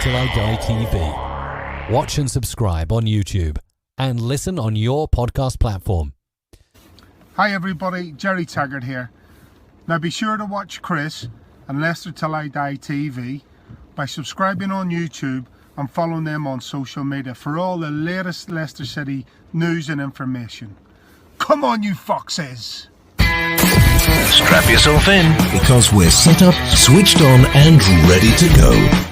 Till I Die TV. Watch and subscribe on YouTube and listen on your podcast platform. Hi everybody, Jerry Taggart here. Now be sure to watch Chris and Leicester Till I Die TV by subscribing on YouTube and following them on social media for all the latest Leicester City news and information. Come on you foxes! Strap yourself in, because we're set up, switched on and ready to go.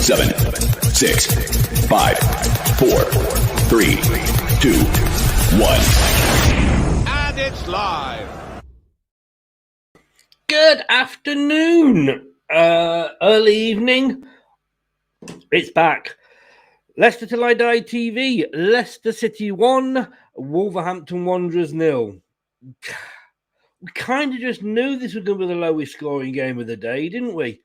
Seven, 6, 5, 4, 3, 2, 1. And it's live. Good afternoon, early evening. It's back. Leicester Till I Die TV. Leicester City 1, Wolverhampton Wanderers 0. We kind of just knew this was going to be the lowest scoring game of the day, didn't we?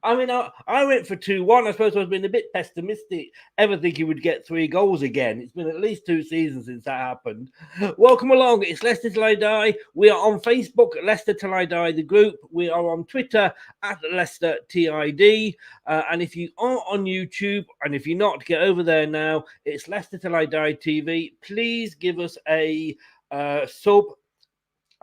I mean, I went for 2-1. I suppose I was being a bit pessimistic, ever thinking we'd get 3 goals again. It's been at least 2 seasons since that happened. Welcome along. It's Leicester Till I Die. We are on Facebook, Leicester Till I Die, the group. We are on Twitter, at Leicester TID. And if you are on YouTube, and if you're not, get over there now. It's Leicester Till I Die TV. Please give us a sub.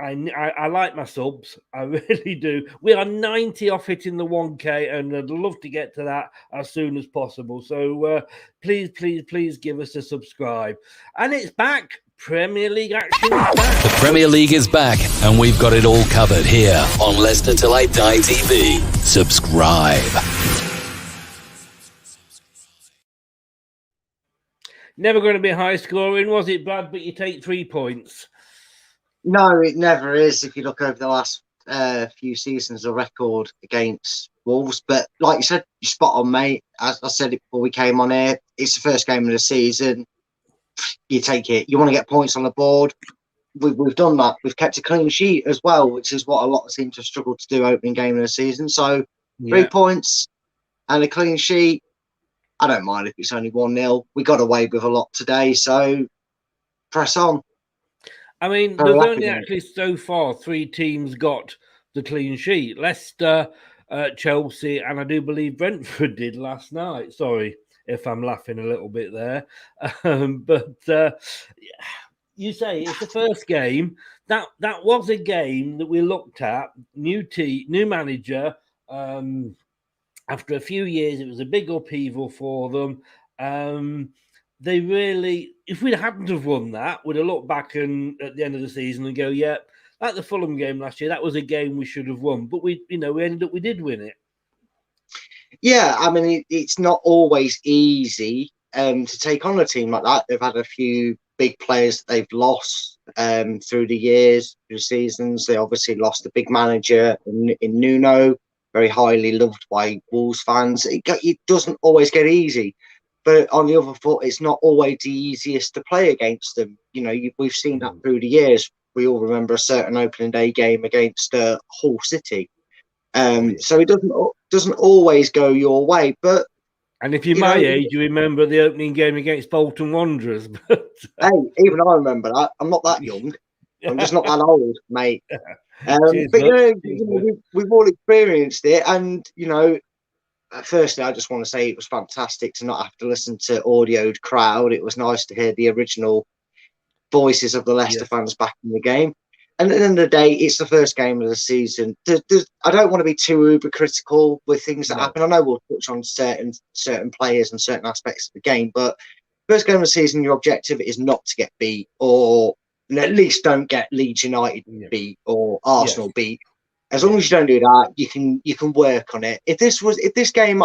I like my subs. I really do. We are 90 off hitting the 1K, and I'd love to get to that as soon as possible. So please give us a subscribe. And it's back. Premier League action is back. The Premier League is back, and we've got it all covered here on Leicester Till I Die TV. Subscribe. Never going to be high scoring, was it, Brad? But you take 3 points. No, it never is. If you look over the last few seasons, a record against Wolves. But like you said, you're spot on, mate. As I said it before we came on air, it's the first game of the season. You take it. You want to get points on the board. We've done that. We've kept a clean sheet as well, which is what a lot of teams have struggled to do opening game of the season. So 3 points and a clean sheet. I don't mind if it's only 1-0. We got away with a lot today, so press on. I mean, there's only actually so far 3 teams got the clean sheet. Leicester, Chelsea, and I do believe Brentford did last night. Sorry if I'm laughing a little bit there. But you say it's the first game. That was a game that we looked at. New manager. After a few years, it was a big upheaval for them. They really, if we hadn't have won that, we'd have looked back at the end of the season and go, yeah, like the Fulham game last year, that was a game we should have won. But we did win it. Yeah, I mean, it's not always easy to take on a team like that. They've had a few big players that they've lost through the years, through the seasons. They obviously lost a big manager in Nuno, very highly loved by Wolves fans. It doesn't always get easy. But on the other foot, it's not always the easiest to play against them. You know, we've seen that through the years. We all remember a certain opening day game against Hull City. So it doesn't always go your way. But and if you're my age, you remember the opening game against Bolton Wanderers. Hey, even I remember that. I'm not that young. I'm just not that old, mate. But we've all experienced it, and firstly, I just want to say it was fantastic to not have to listen to audioed crowd. It was nice to hear the original voices of the Leicester fans back in the game. And at the end of the day, it's the first game of the season. I don't want to be too uber critical with things that happen. I know we'll touch on certain players and certain aspects of the game, but first game of the season, your objective is not to get beat or and at least don't get Leeds United beat or Arsenal beat. As long as you don't do that, you can work on it. If this game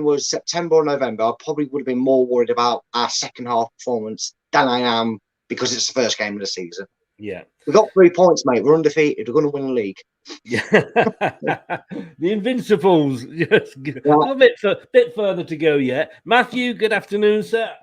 was September or November, I probably would have been more worried about our second half performance than I am because it's the first game of the season. Yeah. We got 3 points, mate. We're undefeated. We're going to win the league. Yeah. The Invincibles. Yes. A bit further to go yet. Matthew, good afternoon, sir.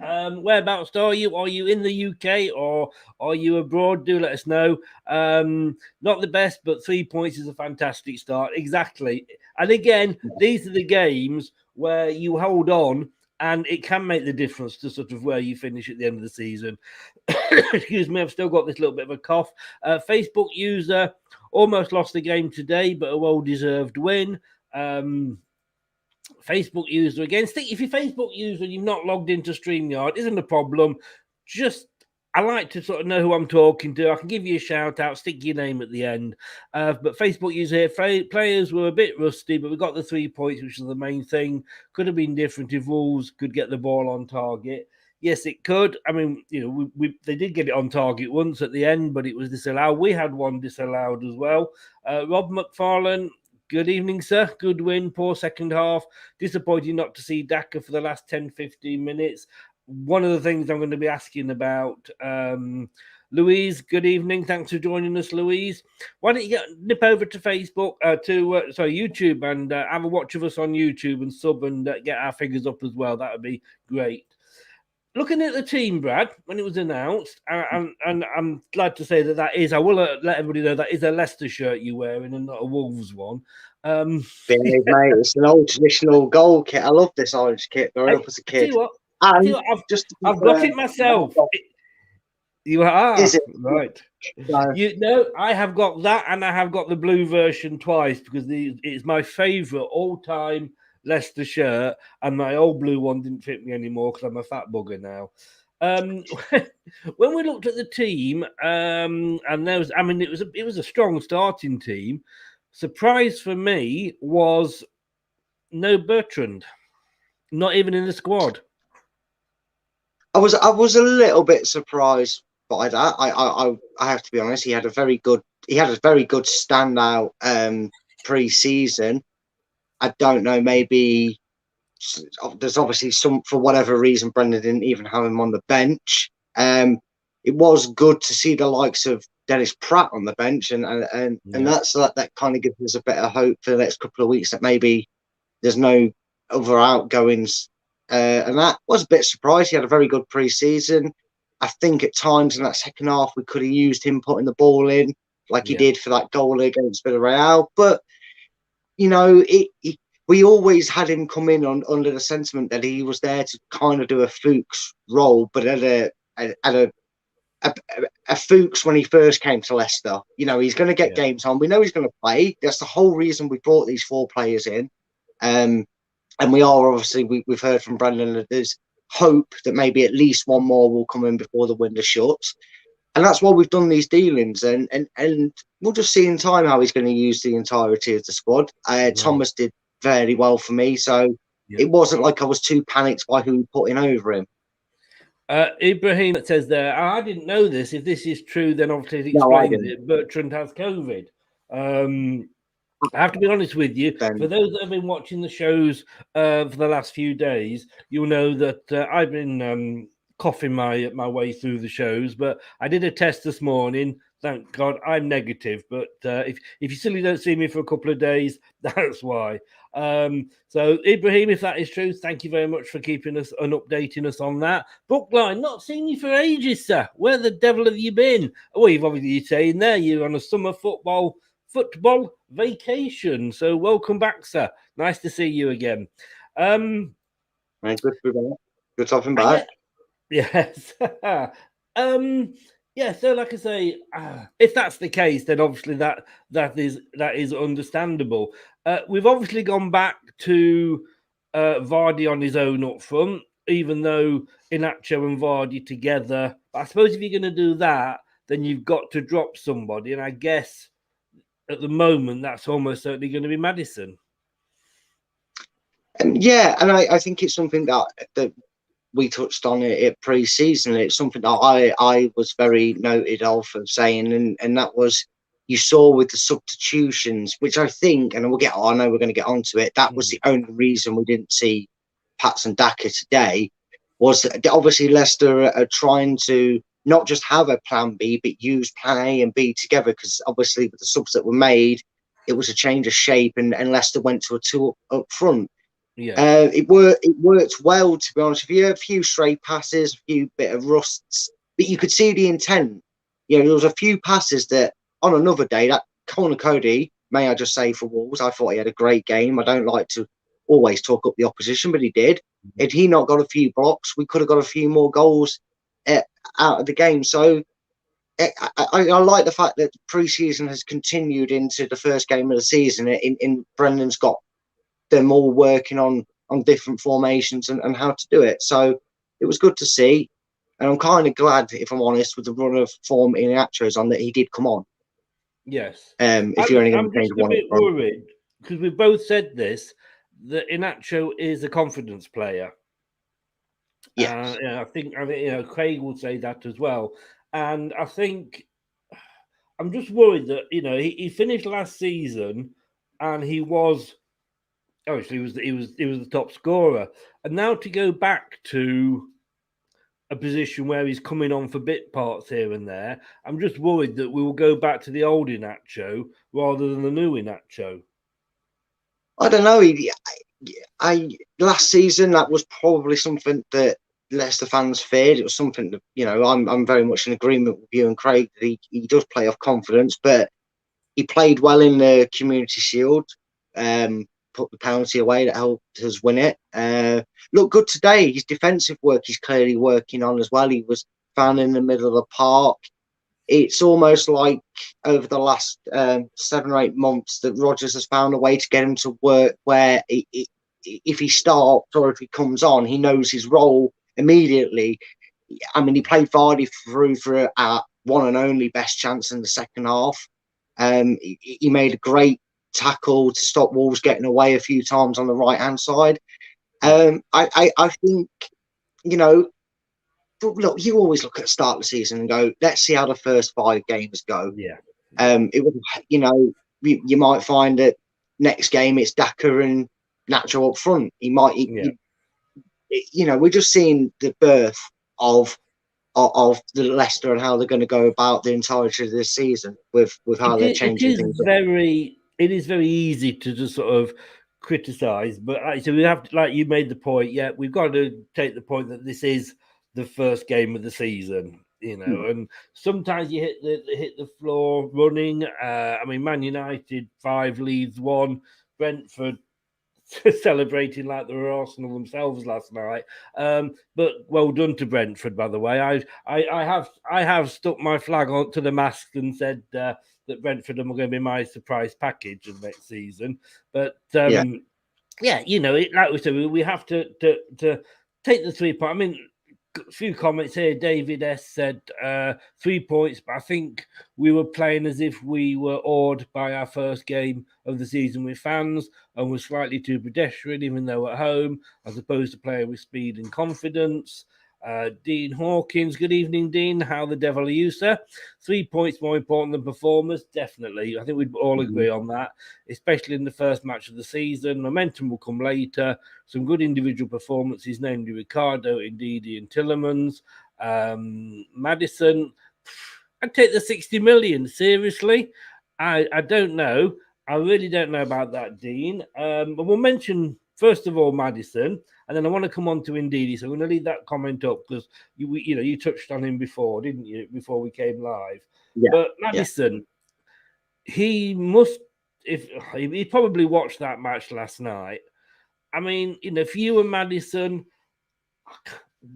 Whereabouts are you? Are you in the UK or are you abroad? Do let us know. Not the best, but 3 points is a fantastic start. Exactly. And again, these are the games where you hold on and it can make the difference to sort of where you finish at the end of the season. Excuse me, I've still got this little bit of a cough. Facebook user almost lost the game today, but a well-deserved win. Facebook user again. If you're Facebook user and you've not logged into StreamYard, isn't a problem. I like to sort of know who I'm talking to. I can give you a shout out, stick your name at the end. But Facebook user here, players were a bit rusty, but we got the 3 points, which is the main thing. Could have been different if Wolves could get the ball on target. Yes, it could. I mean, they did get it on target once at the end, but it was disallowed. We had one disallowed as well. Rob McFarlane, good evening, sir. Good win, poor second half. Disappointing not to see Daka for the last 10, 15 minutes. One of the things I'm going to be asking about, Louise, good evening. Thanks for joining us, Louise. Why don't you nip over to Facebook, YouTube, and have a watch of us on YouTube and sub and get our figures up as well. That would be great. Looking at the team, Brad, when it was announced, and I'm glad to say that is, I will let everybody know that is a Leicester shirt you're wearing and not a Wolves one. Big, mate, it's an old traditional goal kit. I love this orange kit growing up as a kid. I've got it myself. You are? Is it? Right. No. I have got that and I have got the blue version twice because it's my favourite all-time Leicester shirt, and my old blue one didn't fit me anymore because I'm a fat bugger now. When we looked at the team, and it was a strong starting team. Surprise for me was no Bertrand, not even in the squad. I was a little bit surprised by that. I have to be honest. He had a very good standout pre-season. I don't know. Maybe there's obviously for whatever reason Brendan didn't even have him on the bench. It was good to see the likes of Dennis Pratt on the bench, and that kind of gives us a bit of hope for the next couple of weeks that maybe there's no other outgoings. And that was a bit surprised. He had a very good pre-season. I think at times in that second half we could have used him putting the ball in like he did for that goal against Villarreal. But we always had him come in under the sentiment that he was there to kind of do a Fuchs role, but at a Fuchs when he first came to Leicester. He's going to get games on. We know he's going to play. That's the whole reason we brought these 4 players in. And we are obviously, we've heard from Brendan that there's hope that maybe at least one more will come in before the window shuts. And that's why we've done these dealings. And we'll just see in time how he's going to use the entirety of the squad. Thomas did very well for me. So it wasn't like I was too panicked by who we put in over him. Ibrahim says there, I didn't know this. If this is true, then obviously it explains it. Bertrand has COVID. I have to be honest with you. For those that have been watching the shows for the last few days, you'll know that I've been coughing my way through the shows. But I did a test this morning. Thank God I'm negative. But if you still don't see me for a couple of days, that's why. So Ibrahim, if that is true, thank you very much for keeping us and updating us on that. Bookline, not seen you for ages, sir. Where the devil have you been? Well, you've obviously saying there you're on a summer football vacation. So welcome back, sir. Nice to see you again. Good to be back. Good to have him back. Yes. So like I say, if that's the case, then obviously that is understandable. We've obviously gone back to Vardy on his own up front, even though Inacho and Vardy together. But I suppose if you're going to do that, then you've got to drop somebody, and I guess at the moment, that's almost certainly going to be Maddison. And I think it's something that we touched on it at pre-season. It's something that I was very noted of saying, and that was you saw with the substitutions, which I think, and I know we're going to get onto it. That was the only reason we didn't see Patson Daka today, was that obviously Leicester are trying to not just have a plan B, but use plan A and B together, because obviously with the subs that were made, it was a change of shape, and Leicester went to a two up front. Yeah. It worked well, to be honest. If you had a few stray passes, a few bit of rusts, but you could see the intent. You know, there was a few passes that on another day, that Conor Cody, may I just say, for Wolves, I thought he had a great game. I don't like to always talk up the opposition, but he did. Had he not got a few blocks, we could have got a few more goals out of the game. So I like the fact that the pre-season has continued into the first game of the season. In Brendan's got them all working on different formations and how to do it. So it was good to see. And I'm kind of glad, if I'm honest, with the run of form in Iheanacho's on, that he did come on. Yes. If you're only going I'm to change just a one bit up front. worried, because we both said this, that Iheanacho is a confidence player. Yes. Yeah, I think Craig will say that as well. And I think I'm just worried that he finished last season and he was obviously he was the top scorer, and now to go back to a position where he's coming on for bit parts here and there, I'm just worried that we will go back to the old Iheanacho rather than the new Iheanacho. I don't know. I last season, that was probably something that Leicester fans feared. It was something that, I'm very much in agreement with you and Craig that he does play off confidence, but he played well in the Community Shield. Put the penalty away that helped us win it. Looked good today. His defensive work he's clearly working on as well. He was found in the middle of the park. It's almost like over the last 7 or 8 months that Rodgers has found a way to get him to work where if he starts or if he comes on, he knows his role immediately. I mean, he played Vardy through for a one and only best chance in the second half. He made a great tackle to stop Wolves getting away a few times on the right-hand side. I think, look, you always look at the start of the season and go, let's see how the first 5 games go. Yeah. It was, you might find that next game it's Daka and Nacho up front. He might, we're just seeing the birth of the Leicester and how they're going to go about the entirety of this season with how they're changing things. It is very easy to just sort of criticize, but so we have to, like you made the point. Yeah, we've got to take the point that this is the first game of the season, and sometimes you hit the floor running. I mean, Man United 5 Leeds 1, Brentford celebrating like they were Arsenal themselves last night. But well done to Brentford, by the way. I have stuck my flag onto the mast and said that Brentford are going to be my surprise package of next season. But like we said, we have to take the 3 points. I mean, a few comments here. David S said 3 points, but I think we were playing as if we were awed by our first game of the season with fans and were slightly too pedestrian, even though at home, as opposed to playing with speed and confidence. Dean Hawkins, good evening, Dean. How the devil are you, sir? 3 points more important than performance, definitely. I think we'd all agree on that, especially in the first match of the season. Momentum will come later. Some good individual performances, namely Ricardo, Ndidi, and Tillemans. Maddison, I'd take the 60 million, seriously. I don't know. I really don't know about that, Dean. But we'll mention, first of all, Maddison, and then I want to come on to Ndidi. So I'm going to leave that comment up because you touched on him before, didn't you? Before we came live. Yeah, but Maddison, he must. If he probably watched that match last night. I mean, if you were Maddison,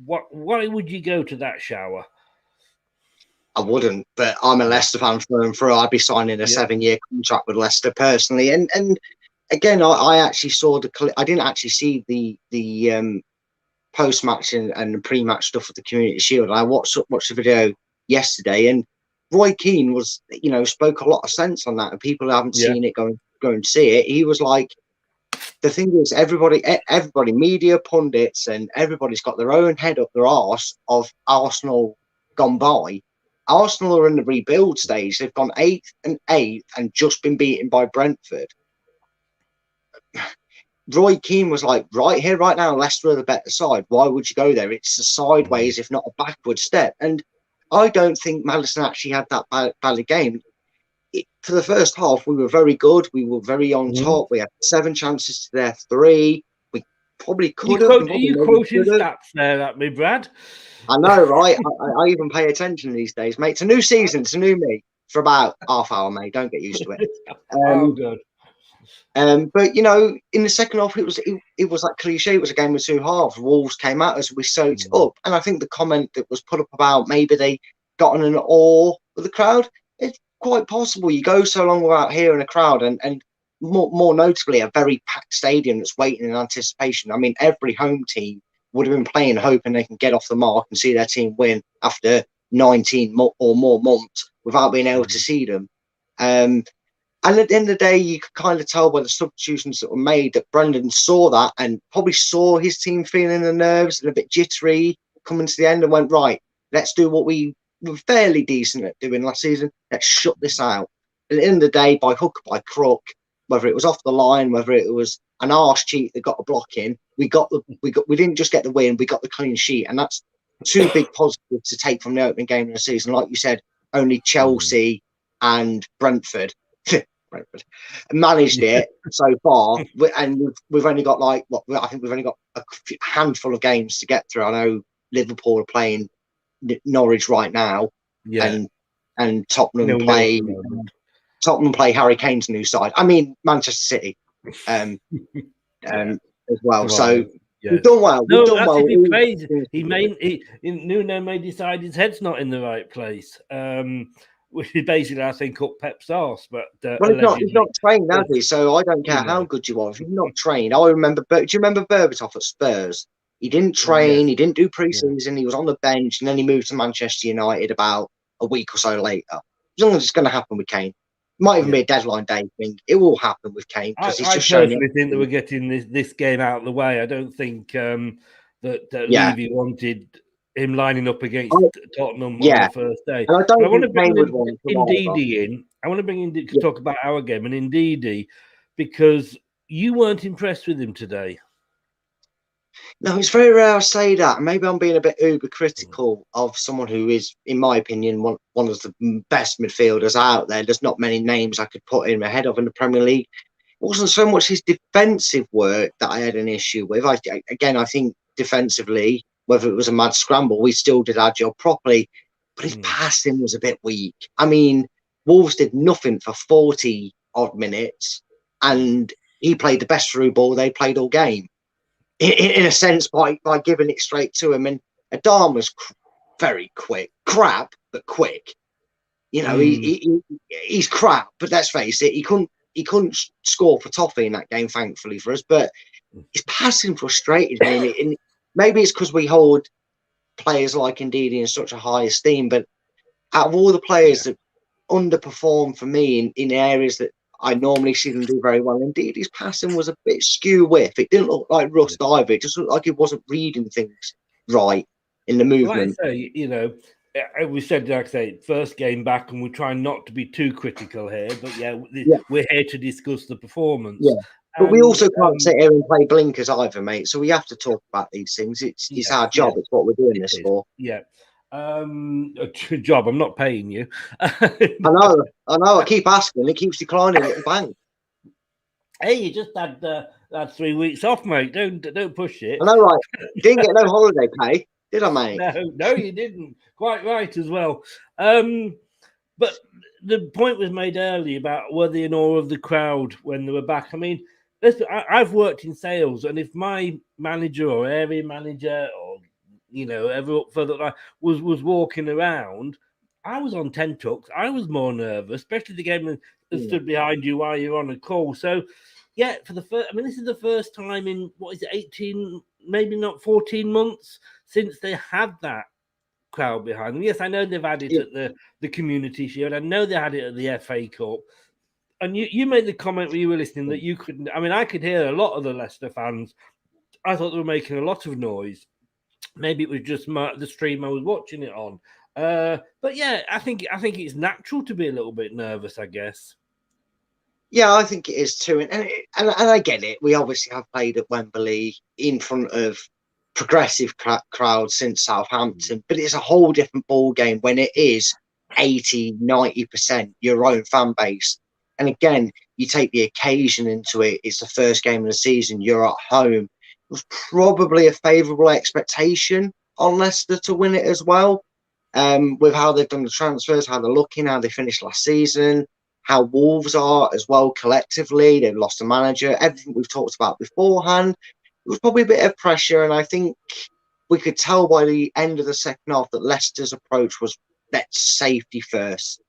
why would you go to that shower? I wouldn't, but I'm a Leicester fan through and through. I'd be signing a 7-year contract with Leicester personally, and again, I actually saw the clip. I didn't actually see the post-match and the pre-match stuff with the Community Shield. I watched the video yesterday, and Roy Keane was, spoke a lot of sense on that. And people who haven't seen it, go and see it. He was like, the thing is, everybody, media pundits, and everybody's got their own head up their arse of Arsenal gone by. Arsenal are in the rebuild stage. They've gone 8th and 8th and just been beaten by Brentford. Roy Keane was like, right here, right now, Leicester are the better side. Why would you go there? It's a sideways, if not a backward step. And I don't think Maddison actually had that bad game. For the first half, we were very good. We were very on top. We had 7 chances to their 3. We probably could have. You quoting stats there at me, Brad? I know, right? I even pay attention these days, mate. It's a new season. It's a new me for about half hour, mate. Don't get used to it. Oh, good. But you know, in the second half, it was that cliche. It was a game of 2 halves. Wolves came out as we soaked up, and I think the comment that was put up about maybe they got on an awe with the crowd. It's quite possible. You go so long without hearing a crowd, and more notably, a very packed stadium that's waiting in anticipation. I mean, every home team would have been playing hoping they can get off the mark and see their team win after 19 or more months without being able to see them. And at the end of the day, you could kind of tell by the substitutions that were made that Brendan saw that and probably saw his team feeling the nerves and a bit jittery coming to the end and went, right, let's do what we were fairly decent at doing last season. Let's shut this out. And at the end of the day, by hook or by crook, whether it was off the line, whether it was an arse cheat that got a block in, we didn't just get the win, we got the clean sheet. And that's 2 big positives to take from the opening game of the season. Like you said, only Chelsea and Brentford managed it so far, and we've only got I think we've only got a handful of games to get through. I know Liverpool are playing Norwich right now, and Tottenham play Harry Kane's new side. I mean Manchester City, as well. So we've done well. We've done well. Nuno may decide his head's not in the right place. Which is basically, I think, up Pep's arse. But he's not trained, has he? So I don't care how good you are. If you're not trained, do you remember Berbatov at Spurs? He didn't train. He didn't do pre-season. He was on the bench, and then he moved to Manchester United about a week or so later. As long as it's going to happen with Kane, it might even be a deadline day thing. It will happen with Kane because he's just showing. I think that we're getting this game out of the way. I don't think that Levy wanted him lining up against Tottenham on the first day. And I want to bring Ndidi in. I want to bring in to talk about our game and Ndidi because you weren't impressed with him today. No, it's very rare I say that. Maybe I'm being a bit uber critical of someone who is, in my opinion, one of the best midfielders out there. There's not many names I could put him ahead of in the Premier League. It wasn't so much his defensive work that I had an issue with. I think defensively, whether it was a mad scramble, we still did our job properly. But his passing was a bit weak. I mean, Wolves did nothing for 40 odd minutes, and he played the best through ball they played all game. In a sense, by giving it straight to him. And Adama's very quick, crap, but quick. You know, he's crap, but let's face it, he couldn't score for Toffee in that game, thankfully for us. But his passing frustrated me. And maybe it's because we hold players like Ndidi in such a high esteem, but out of all the players that underperform for me in areas that I normally see them do very well, Ndidi's passing was a bit skew whiff. It didn't look like rust either. It just looked like he wasn't reading things right in the movement. Like I say, you know, we said, like I say, first game back, and we're trying not to be too critical here, but we're here to discuss the performance. Yeah. But we also can't sit here and play blinkers either, mate. So we have to talk about these things. It's our job. It's what we're doing this for. Yeah. A job. I'm not paying you. I know. I keep asking. It keeps declining at the bank. Hey, you just had 3 weeks off, mate. Don't push it. I know, right? You didn't get no holiday pay, did I, mate? No, you didn't. Quite right as well. But the point was made earlier about were they in awe of the crowd when they were back. I mean, listen, I've worked in sales, and if my manager or area manager or ever up further was walking around, I was on 10 tucks. I was more nervous, especially the game that stood behind you while you're on a call. So, for the first, this is the first time in 18, maybe not 14 months since they had that crowd behind them. Yes, I know they've had it at the Community Shield. I know they had it at the FA Cup. And you made the comment when you were listening that you couldn't. I mean, I could hear a lot of the Leicester fans. I thought they were making a lot of noise. Maybe it was just the stream I was watching it on. But yeah, I think it's natural to be a little bit nervous, I guess. Yeah, I think it is too, and I get it. We obviously have played at Wembley in front of progressive crowds since Southampton, but it's a whole different ball game when it is 80-90% your own fan base. And again, you take the occasion into it. It's the first game of the season. You're at home. It was probably a favourable expectation on Leicester to win it as well, with how they've done the transfers, how they're looking, how they finished last season, how Wolves are as well collectively. They've lost a manager, everything we've talked about beforehand. It was probably a bit of pressure, and I think we could tell by the end of the second half that Leicester's approach was, let's safety first.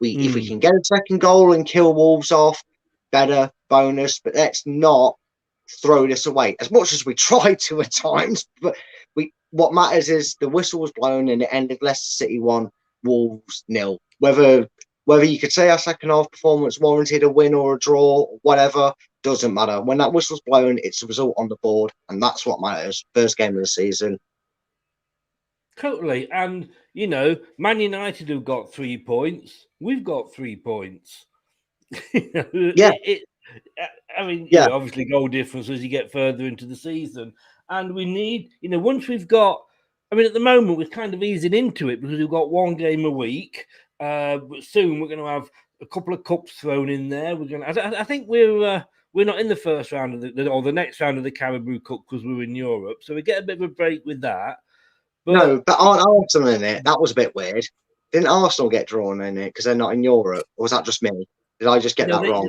If we can get a second goal and kill Wolves off, better, bonus, but let's not throw this away as much as we tried to at times. But what matters is the whistle was blown and it ended Leicester City 1, Wolves 0. Whether you could say our second half performance warranted a win or a draw, or whatever, doesn't matter. When that whistle's blown, it's a result on the board, and that's what matters. First game of the season. Totally. And, Man United have got 3 points. We've got 3 points. Yeah. Obviously goal difference as you get further into the season. And we need, once we've got, at the moment we're kind of easing into it because we've got 1 game a week. But soon we're going to have a couple of cups thrown in there. I think we're not in the first round of the next round of the Carabao Cup because we're in Europe. So we get a bit of a break with that. But aren't Arsenal in it? That was a bit weird. Didn't Arsenal get drawn in it because they're not in Europe? Or was that just me? Did I just get that wrong?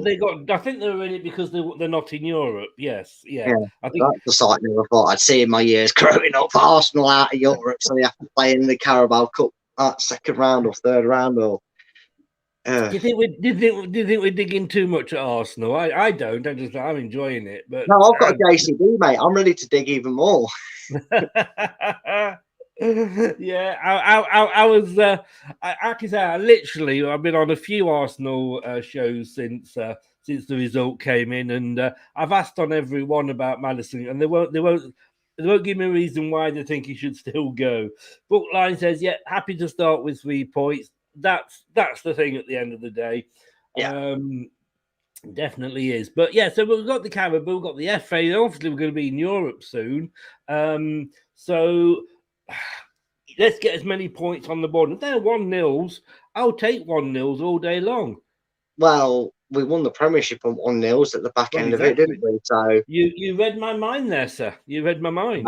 I think they were in it because they're not in Europe. Yes, yeah. I think that's the site I never thought I'd see in my years growing up. Arsenal out of Europe, so they have to play in the Carabao Cup second round or third round. Or do you think we're digging too much at Arsenal? I don't. I'm enjoying it. But no, I've got a JCB, mate. I'm ready to dig even more. Yeah, I was. I can say I've been on a few Arsenal shows since the result came in, and I've asked on every one about Maddison, and they won't give me a reason why they think he should still go. Bookline says, yeah, happy to start with 3 points. That's the thing at the end of the day. Yeah. Definitely is. But yeah, so we've got the Carabao, we've got the FA. Obviously, we're going to be in Europe soon. So let's get as many points on the board. If they're 1-0s, I'll take 1-0s all day long. Well, we won the Premiership on 1-0s at the back end of it, didn't we? So you read my mind there, sir. You read my mind.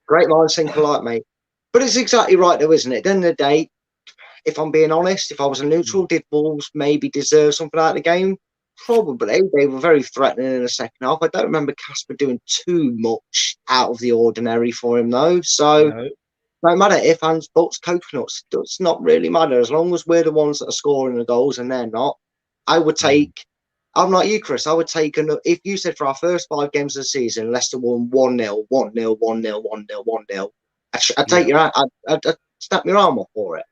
Great line, think alike, mate. But it's exactly right, though, isn't it? At the end of the day, if I'm being honest, if I was a neutral, did Wolves maybe deserve something out of the game? Probably. They were very threatening in the second half. I don't remember Casper doing too much out of the ordinary for him, though. So no matter if hands, buts, coconuts, does not really matter. As long as we're the ones that are scoring the goals and they're not, I would take. I'm like you, Chris. I would take if you said for our first 5 games of the season, Leicester won 1-0, 1-0, 1-0, 1-0, 1-0. I'd take your. I'd snap your arm off for it.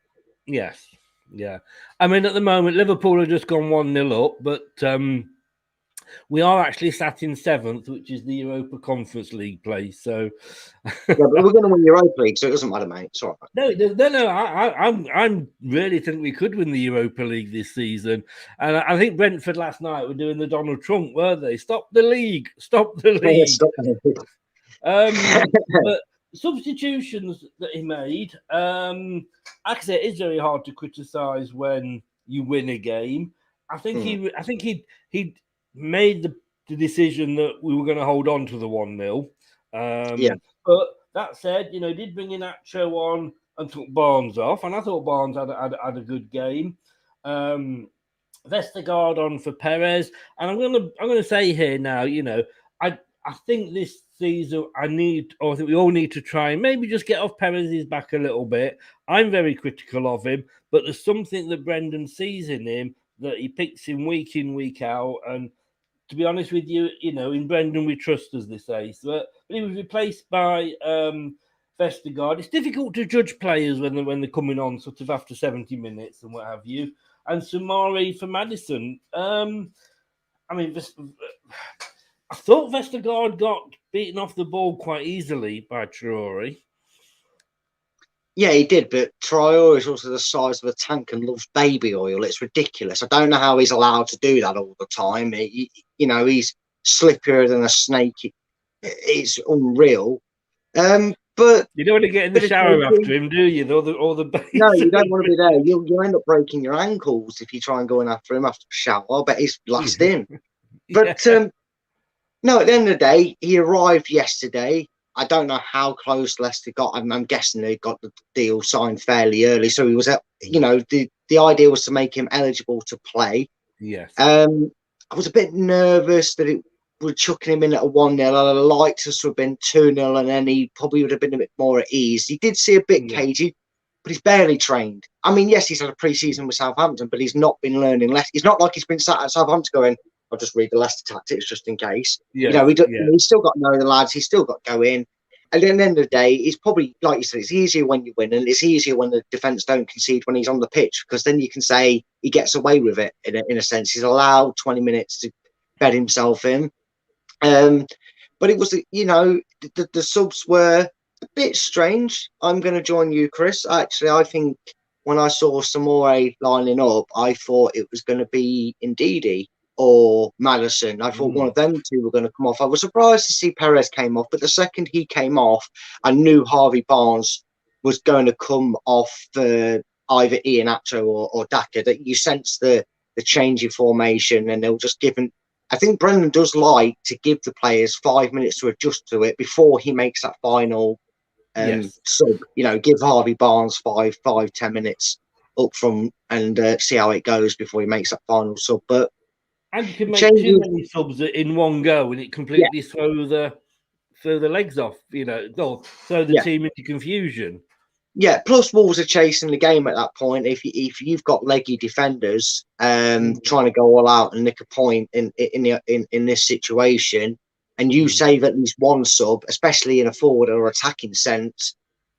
Yes. Yeah. At the moment, Liverpool have just gone 1-0 up, but we are actually sat in 7th, which is the Europa Conference League place. So, yeah, but we're going to win the Europa League, so it doesn't matter, mate. It's all right. No. I really think we could win the Europa League this season, and I think Brentford last night were doing the Donald Trump, weren't they? Stop the league! Stop the league! Stop the league. But substitutions that he made, actually, it is very hard to criticise when you win a game. I think he made the decision that we were going to hold on to the 1-0. But that said, he did bring in Acho on and took Barnes off, and I thought Barnes had a good game. Vestergaard on for Perez, and I'm gonna say here now, I think this season I think we all need to try and maybe just get off Perez's back a little bit. I'm very critical of him, but there's something that Brendan sees in him that he picks him week in, week out. And to be honest with you, in Brendan we trust, as they say. But he was replaced by Vestergaard. It's difficult to judge players when they're coming on sort of after 70 minutes and what have you. And Samari for Madison. I mean, I thought Vestergaard got beaten off the ball quite easily by Traore. Yeah, he did, but Traore is also the size of a tank and loves baby oil. It's ridiculous. I don't know how he's allowed to do that all the time. He's slipperier than a snake. It's unreal. But you don't want to get in the shower after him, do you? All the no, you don't want to be there. You'll end up breaking your ankles if you try and go in after him after a shower. I bet he's last in. But no, at the end of the day, he arrived yesterday. I don't know how close Leicester got. I'm guessing they got the deal signed fairly early. So he was, the idea was to make him eligible to play. Yes. I was a bit nervous that we're chucking him in at a 1-0. I'd have liked us to have been 2-0, and then he probably would have been a bit more at ease. He did see a bit cagey, but he's barely trained. I mean, yes, he's had a pre-season with Southampton, but he's not been learning less. It's not like he's been sat at Southampton going, I'll just read the Leicester tactics just in case. He's still got to know the lads. He's still got to go in. And at the end of the day, it's probably, like you said, it's easier when you win, and it's easier when the defence don't concede when he's on the pitch, because then you can say he gets away with it in a sense. He's allowed 20 minutes to bed himself in. But it was, the subs were a bit strange. I'm going to join you, Chris. Actually, I think when I saw Samore lining up, I thought it was going to be Ndidi or Madison. I thought one of them two were going to come off. I was surprised to see Perez came off, but the second he came off, I knew Harvey Barnes was going to come off for either Iheanacho or Daka. That you sense the change in formation, and they'll just give him. I think Brendan does like to give the players 5 minutes to adjust to it before he makes that final sub. Give Harvey Barnes 5-10 minutes up from and see how it goes before he makes that final sub. But and you can make too many subs in one go, and it completely throw the legs off. Throw the team into confusion. Yeah, plus Wolves are chasing the game at that point. If you've got leggy defenders trying to go all out and nick a point in this situation, and you save at least one sub, especially in a forward or attacking sense,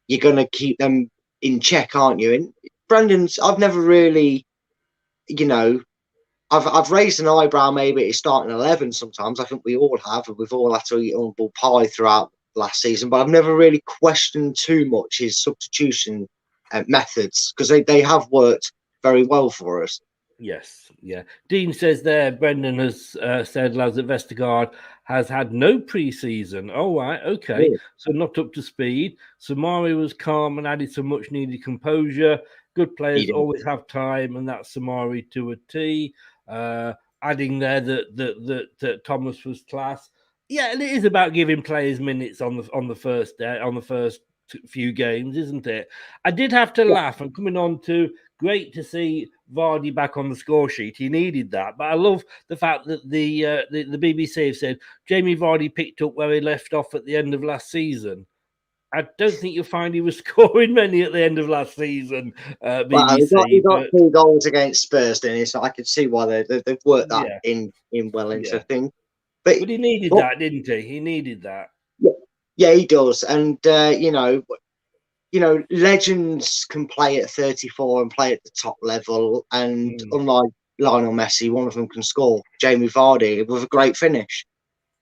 you're going to keep them in check, aren't you? And Brendan's, I've never really, I've raised an eyebrow maybe at his starting 11 sometimes. I think we all have, and we've all had to eat humble pie throughout last season, but I've never really questioned too much his substitution methods, because they have worked very well for us. Yes, yeah. Dean says there, Brendan has said, lads, that Vestergaard has had no pre-season. Oh, right, okay. Yeah. So not up to speed. Samari was calm and added some much-needed composure. Good players always have time, and that's Samari to a T. Adding there that Thomas was class. Yeah, and it is about giving players minutes on the first day, on the first few games, isn't it? I did have to laugh. I'm coming on to great to see Vardy back on the score sheet. He needed that, but I love the fact that the BBC have said Jamie Vardy picked up where he left off at the end of last season. I don't think you'll find he was scoring many at the end of last season. BBC, well, he got 2 goals against Spurs, didn't he? So I could see why they've worked that in well into things. But he needed that, didn't he? He needed that. Yeah, he does. And legends can play at 34 and play at the top level. And unlike Lionel Messi, one of them can score. Jamie Vardy with a great finish.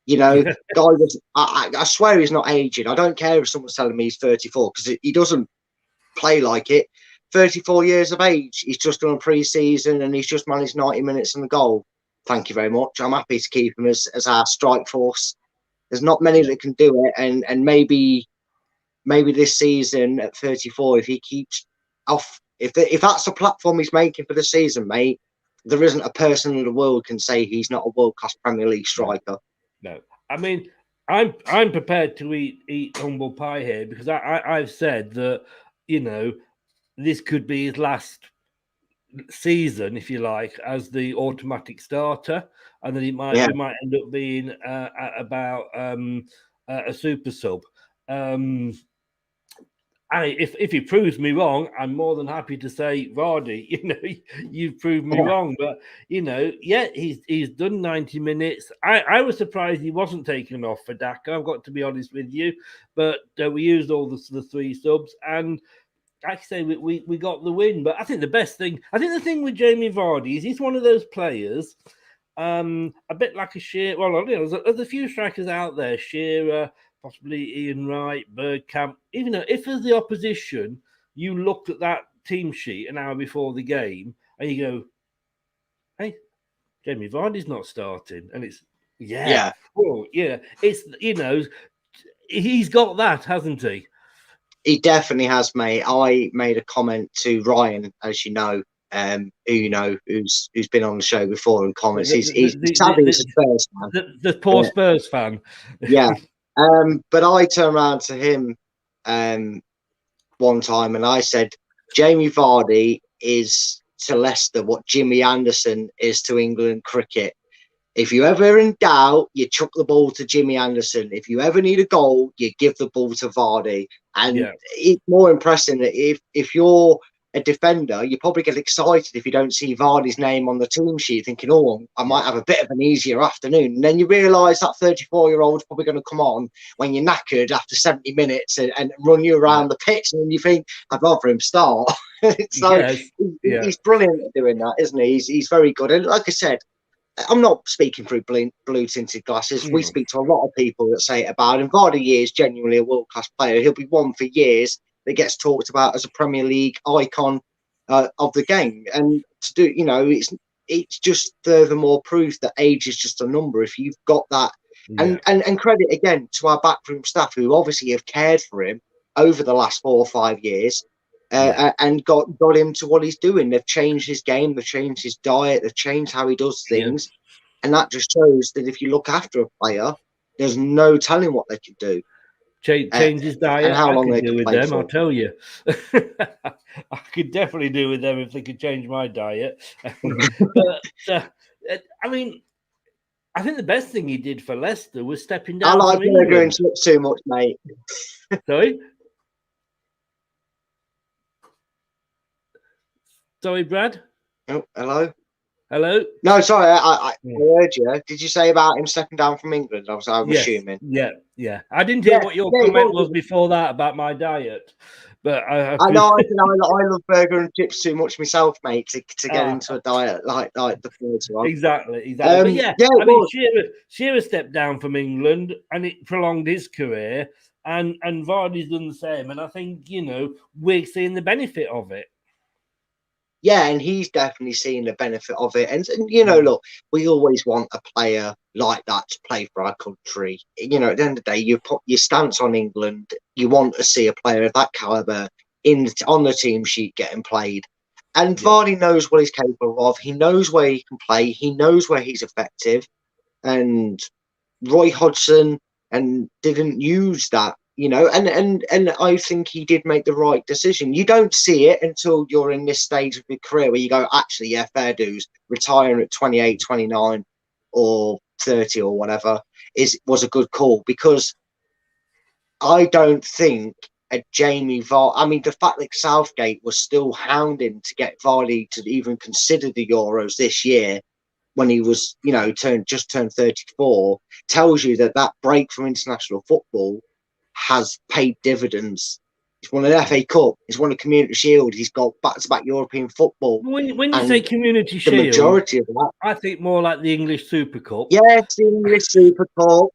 Guy was. I swear he's not aging. I don't care if someone's telling me he's 34, because he doesn't play like it. 34 years of age. He's just done a pre-season and he's just managed 90 minutes and a goal. Thank you very much. I'm happy to keep him as our strike force. There's not many that can do it, and maybe this season at 34, if he keeps off, if that's the platform he's making for the season, mate, there isn't a person in the world can say he's not a world-class Premier League striker. No, I mean, I'm prepared to eat humble pie here, because I've said that this could be his last season, if you like, as the automatic starter, and then it might end up being about a super sub. If he proves me wrong, I'm more than happy to say, Vardy, you've proved me wrong. But he's done 90 minutes. I was surprised he wasn't taken off for Daka. I've got to be honest with you, but we used all the 3 subs, and like I say, we got the win. But I think the thing with Jamie Vardy is he's one of those players, a bit like a Shearer. Well, there's a few strikers out there, Shearer, possibly Ian Wright, Bergkamp. Even though if as the opposition, you looked at that team sheet an hour before the game and you go, "Hey, Jamie Vardy's not starting," and it's it's he's got that, hasn't he? He definitely has, mate. I made a comment to Ryan, as you know, who's been on the show before in comments. He's sadly a Spurs fan. The poor Spurs fan. Yeah. But I turned around to him one time and I said, Jamie Vardy is to Leicester what Jimmy Anderson is to England cricket. If you're ever in doubt, you chuck the ball to Jimmy Anderson. If you ever need a goal, you give the ball to Vardy. And it's more impressive that if you're a defender, you probably get excited if you don't see Vardy's name on the team sheet, thinking, oh, I might have a bit of an easier afternoon. And then you realise that 34-year-old is probably going to come on when you're knackered after 70 minutes and run you around the pitch. And you think, I'd rather him start. It's like, he's brilliant at doing that, isn't he? He's very good. And like I said, I'm not speaking through blue tinted glasses. We speak to a lot of people that say it about him. Vardy is genuinely a world class player. He'll be one for years that gets talked about as a Premier League icon of the game. And to do, it's just furthermore proof that age is just a number. If you've got that, and credit again to our backroom staff who obviously have cared for him over the last 4 or 5 years. And got him to what he's doing. They've changed his game, they've changed his diet, they've changed how he does things. And that just shows that if you look after a player, there's no telling what they could do. Change his diet. And how long they do could with play them, for. I'll tell you. I could definitely do with them if they could change my diet. But, I mean, I think the best thing he did for Leicester was stepping down. I like Berger and chips too much, mate. Sorry? Sorry, Brad? Oh, hello? Hello? No, sorry, I heard you. Did you say about him stepping down from England? I'm assuming. Yeah. I didn't hear what your comment was before that about my diet. But I know I love burger and chips too much myself, mate, to get into a diet like the first one. Exactly. But Shearer stepped down from England and it prolonged his career, and Vardy's done the same. And I think, we're seeing the benefit of it. Yeah, and he's definitely seeing the benefit of it. And look, we always want a player like that to play for our country. At the end of the day, you put your stance on England. You want to see a player of that caliber on the team sheet getting played. And Vardy knows what he's capable of. He knows where he can play. He knows where he's effective. And Roy Hodgson didn't use that. And I think he did make the right decision. You don't see it until you're in this stage of your career where you go, actually, yeah, fair dues, retiring at 28, 29 or 30 or whatever was a good call, because I don't think a Jamie Vardy, I mean, the fact that Southgate was still hounding to get Vardy to even consider the Euros this year when he was, just turned 34, tells you that break from international football has paid dividends. He's won an FA Cup. He's won a Community Shield. He's got back-to-back European football. When you say Community Shield, the majority of that, I think more like the English Super Cup. Yes, the English Super Cup.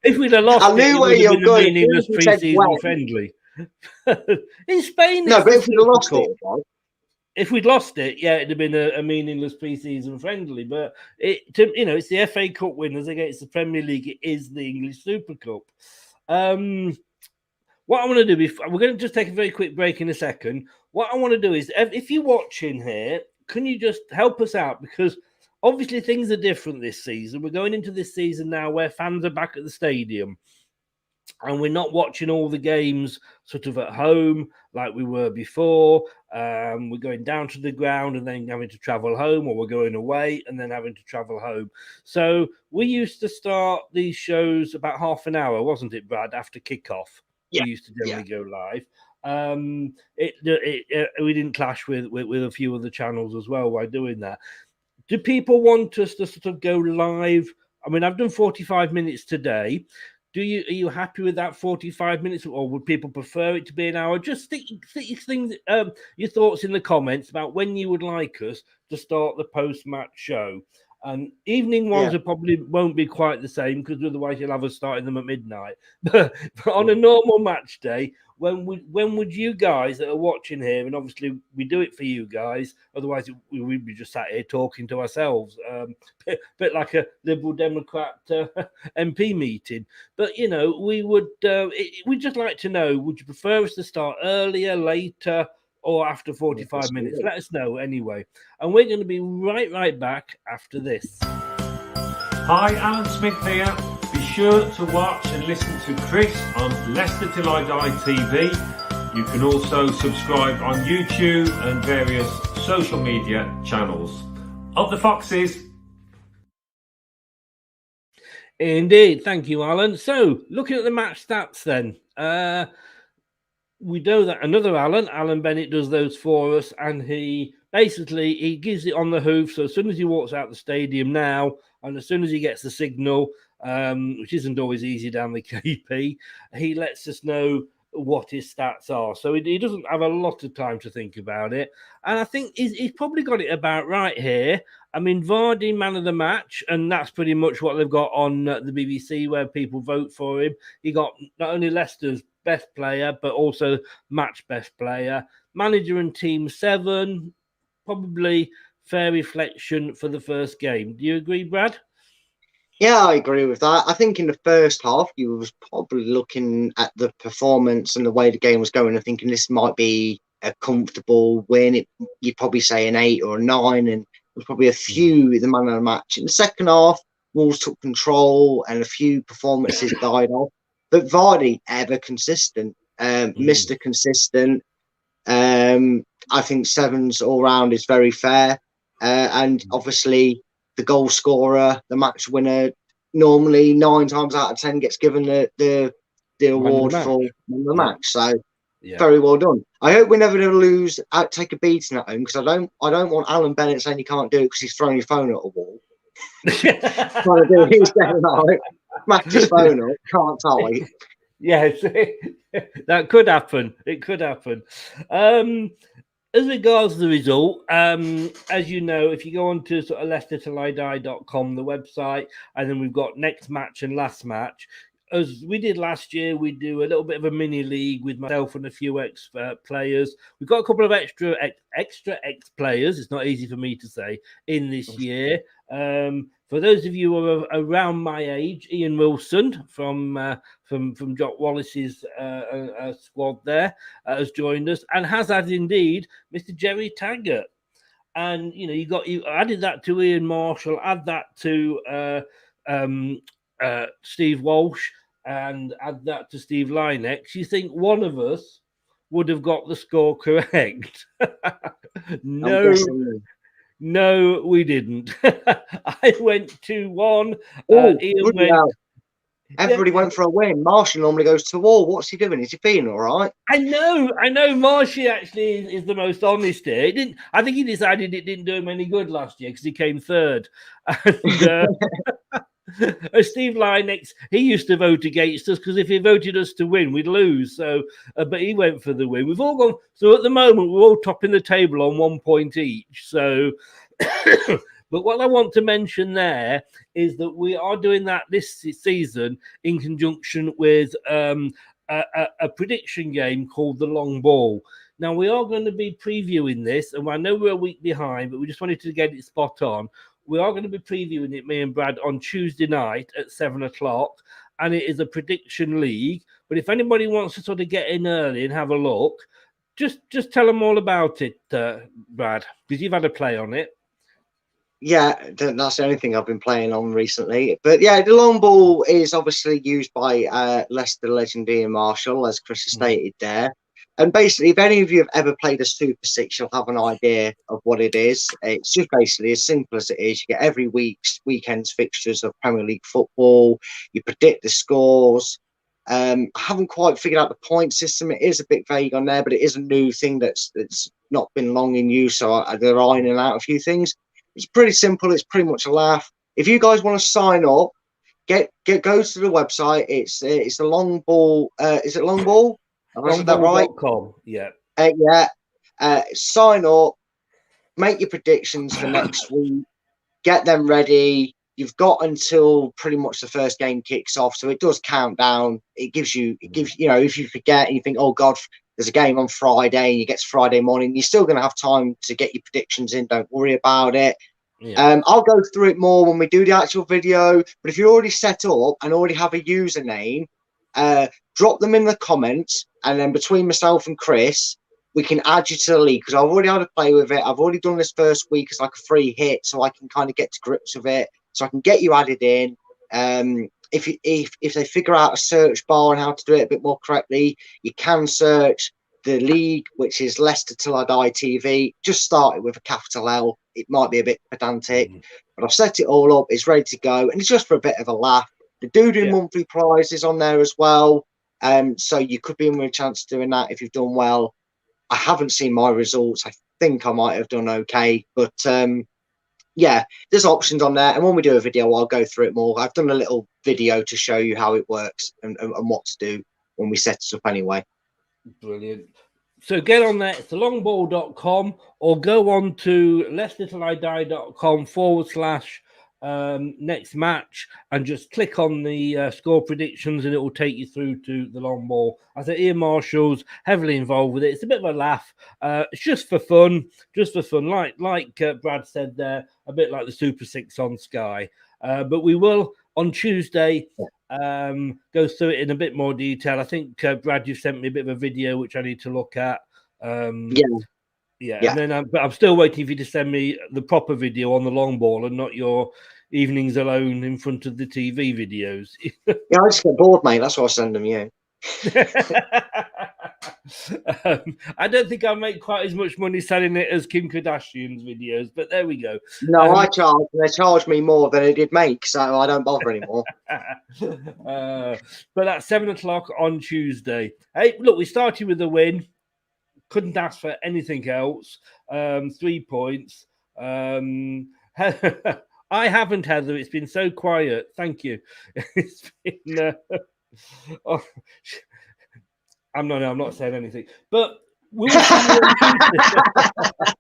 If we'd have lost, I knew where you're going. Meaningless pre-season friendly. In Spain, no, but if we'd have lost it. If we'd lost it, it'd have been a meaningless pre-season friendly. But it's the FA Cup winners against the Premier League. It is the English Super Cup. What I want to do we're going to just take a very quick break in a second. What I want to do is, if you're watching here, can you just help us out? Because obviously things are different this season. We're going into this season now where fans are back at the stadium. and we're not watching all the games sort of at home like we were before. We're going down to the ground and then having to travel home, or we're going away and then having to travel home. So we used to start these shows about half an hour, wasn't it, Brad, after kickoff? Yeah, We used to generally go live. We didn't clash with a few other channels as well by doing that. Do people want us to sort of go live? I mean, I've done 45 minutes today. Are you happy with that 45 minutes, or would people prefer it to be an hour? Just think your thoughts in the comments about when you would like us to start the post-match show. And evening ones probably won't be quite the same, because otherwise you'll have us starting them at midnight. But on a normal match day, when would you guys that are watching here, and obviously we do it for you guys, otherwise we'd be just sat here talking to ourselves, bit like a Liberal Democrat MP meeting. But you know, we'd just like to know: would you prefer us to start earlier, later, or after 45 minutes? Let us know anyway. And we're going to be right back after this. Hi, Alan Smith here. Be sure to watch and listen to Chris on Leicester Till I Die TV. You can also subscribe on YouTube and various social media channels. Up the Foxes! Indeed. Thank you, Alan. So, looking at the match stats then, we know that another Alan Bennett does those for us, and he gives it on the hoof. So as soon as he walks out the stadium now, and as soon as he gets the signal, which isn't always easy down the KP, he lets us know what his stats are. So he doesn't have a lot of time to think about it. And I think he's probably got it about right here. I mean, Vardy, man of the match, and that's pretty much what they've got on the BBC, where people vote for him. He got not only Leicester's best player, but also match best player. Manager and team 7, probably fair reflection for the first game. Do you agree, Brad? Yeah, I agree with that. I think in the first half, you was probably looking at the performance and the way the game was going and thinking this might be a comfortable win. You'd probably say an 8 or a 9, and there's probably a few with the man of the match. In the second half, Wolves took control and a few performances died off. But Vardy, ever consistent, Mr. Consistent. I think 7's all round is very fair. And obviously, the goal scorer, the match winner, normally 9 times out of 10 gets given the award for the match. So very well done. I hope we never lose, take a beating at home, because I don't want Alan Bennett saying he can't do it because he's throwing his phone at a wall. Trying to do his game right, smash his phone up, can't tie. Yes, that could happen. It could happen. As regards the result, as you know, if you go on to sort of LeicesterTillIDie.com, the website, and then we've got next match and last match. As we did last year, we do a little bit of a mini league with myself and a few players. We've got a couple of extra players. It's not easy for me to say in this year. For those of you who are around my age, Ian Wilson from Jock Wallace's squad there has joined us, and has had indeed Mr. Jerry Taggart. And you added that to Ian Marshall, add that to Steve Walsh, and add that to Steve Linex. You think one of us would have got the score correct? No, we didn't. I went 2-1. Ian went. Everybody went for a win. Marshall normally goes to war. What's he doing? Is he feeling all right? I know. Marshy actually is the most honest here. I think he decided it didn't do him any good last year because he came third. And Steve Linex, he used to vote against us because if he voted us to win, we'd lose. So, but he went for the win. We've all gone. So at the moment, we're all topping the table on 1 point each. So, but what I want to mention there is that we are doing that this season in conjunction with a prediction game called the Long Ball. Now, we are going to be previewing this, and I know we're a week behind, but we just wanted to get it spot on. We are going to be previewing it, me and Brad, on Tuesday night at 7:00, and it is a prediction league. But if anybody wants to sort of get in early and have a look, just tell them all about it, Brad, because you've had a play on it. Yeah, that's the only thing I've been playing on recently. But yeah, the long ball is obviously used by Leicester legend Ian Marshall, as Chris has stated there. And basically, if any of you have ever played a Super Six, you'll have an idea of what it is. It's just basically as simple as it is. You get every weekend's fixtures of Premier League football. You predict the scores. I haven't quite figured out the point system. It is a bit vague on there, but it is a new thing that's not been long in use. So they're ironing out a few things. It's pretty simple. It's pretty much a laugh. If you guys want to sign up, go to the website. It's the long ball. Is it long ball? Is that right? Longball.com. Yeah. Sign up. Make your predictions for next week. Get them ready. You've got until pretty much the first game kicks off, so it does count down. It gives you know, if you forget and you think, oh God, there's a game on Friday, and you get to Friday morning, you're still going to have time to get your predictions in. Don't worry about it. Yeah. I'll go through it more when we do the actual video. But if you're already set up and already have a username, drop them in the comments, and then between myself and Chris, we can add you to the league, because I've already had to play with it. I've already done this first week as like a free hit, so I can kind of get to grips with it. So I can get you added in. If they figure out a search bar and how to do it a bit more correctly, you can search the league, which is Leicester Till I Die TV. Just start it with a capital L. It might be a bit pedantic, but I've set it all up. It's ready to go, and it's just for a bit of a laugh. They do monthly prizes on there as well, so you could be in with a chance of doing that if you've done well. I haven't seen my results. I think I might have done okay, but yeah, there's options on there. And when we do a video, I'll go through it more. I've done a little video to show you how it works and what to do when we set it up anyway. Brilliant. So get on there. It's thelongball.com, or go on to leicestertillidie.com/ next match and just click on the score predictions, and it will take you through to the long ball. I think Ian Marshall's heavily involved with it. It's a bit of a laugh. It's just for fun, like Brad said there, a bit like the Super Six on Sky. But we will on Tuesday go through it in a bit more detail. I think Brad, you've sent me a bit of a video which I need to look at. Yeah. And then I'm still waiting for you to send me the proper video on the long ball and not your evenings alone in front of the TV videos. Yeah, I just get bored, mate. That's why I send them you. I don't think I'll make quite as much money selling it as Kim Kardashian's videos, but there we go. No, I charge. They charge me more than it did make, so I don't bother anymore. But that's 7:00 on Tuesday. Hey, look, we started with a win. Couldn't ask for anything else. 3 points. I haven't, Heather. It's been so quiet. Thank you. It's been. I'm not saying anything, but we'll see you on Tuesday.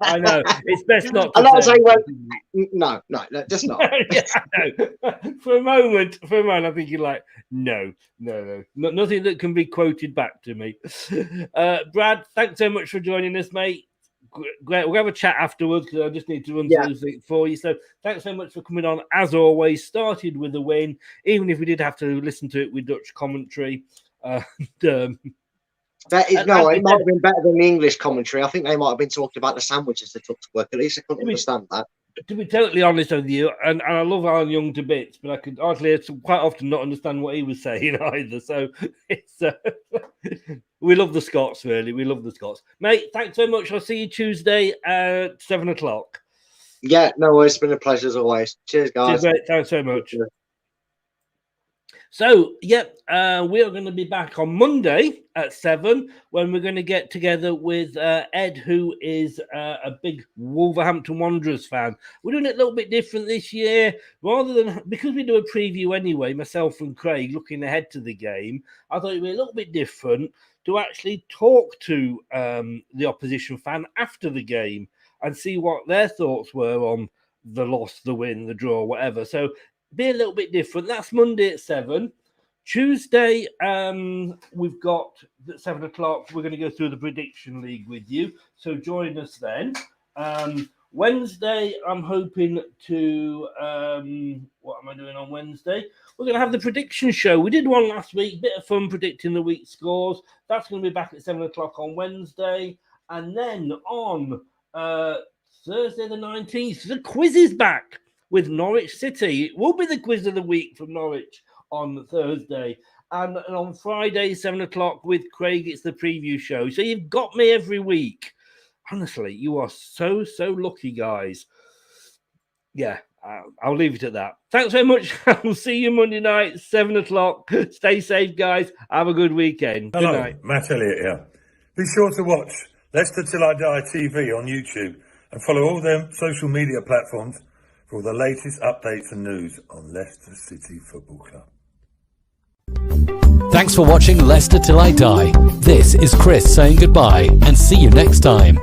I know it's best not to. I'm not saying no, just not. Yeah, no. For a moment, I'm thinking like, no, nothing that can be quoted back to me. Brad, thanks so much for joining us, mate. Great. We'll have a chat afterwards because I just need to run through things for you. So thanks so much for coming on. As always, started with a win, even if we did have to listen to it with Dutch commentary. It might have been better than the English commentary. I think they might have been talking about the sandwiches they took to work. At least I couldn't understand that. To be totally honest with you, and I love Alan Young to bits, but I could hardly quite often not understand what he was saying either. So it's we love the Scots, really. We love the Scots, mate. Thanks so much. I'll see you Tuesday at 7:00. Yeah, no worries. It's been a pleasure as always. Cheers, guys. Cheers, mate. Thanks so much. So, we are going to be back on Monday at 7 when we're going to get together with Ed, who is a big Wolverhampton Wanderers fan. We're doing it a little bit different this year. Rather than, because we do a preview anyway, myself and Craig looking ahead to the game, I thought it would be a little bit different to actually talk to the opposition fan after the game and see what their thoughts were on the loss, the win, the draw, whatever. So, be a little bit different. That's Monday at 7. Tuesday, we've got at 7:00. We're going to go through the prediction league with you. So join us then. Wednesday, I'm hoping to. What am I doing on Wednesday? We're going to have the prediction show. We did one last week. Bit of fun predicting the week's scores. That's going to be back at 7:00 on Wednesday. And then on Thursday the 19th. The quiz is back with Norwich City. It will be the quiz of the week from Norwich on Thursday. And on Friday, 7 o'clock with Craig, it's the preview show. So you've got me every week. Honestly, you are so lucky, guys. Yeah, I'll leave it at that. Thanks very much. I'll see you Monday night, 7 o'clock. Stay safe, guys. Have a good weekend. Hello, Good night. Matt Elliott here. Be sure to watch Leicester Till I Die TV on YouTube and follow all them social media platforms for all the latest updates and news on Leicester City Football Club. Thanks for watching Leicester Till I Die. This is Chris saying goodbye and see you next time.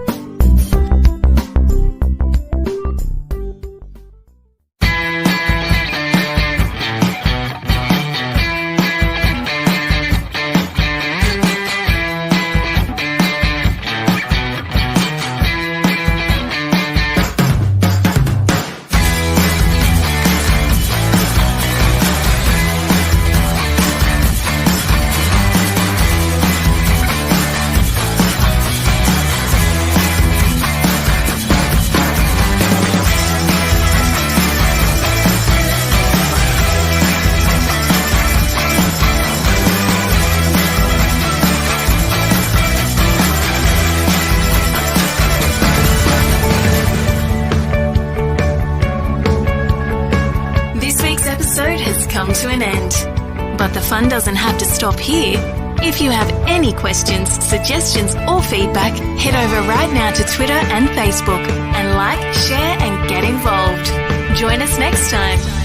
To an end. But the fun doesn't have to stop here. If you have any questions, suggestions, or feedback, head over right now to Twitter and Facebook and like, share, and get involved. Join us next time.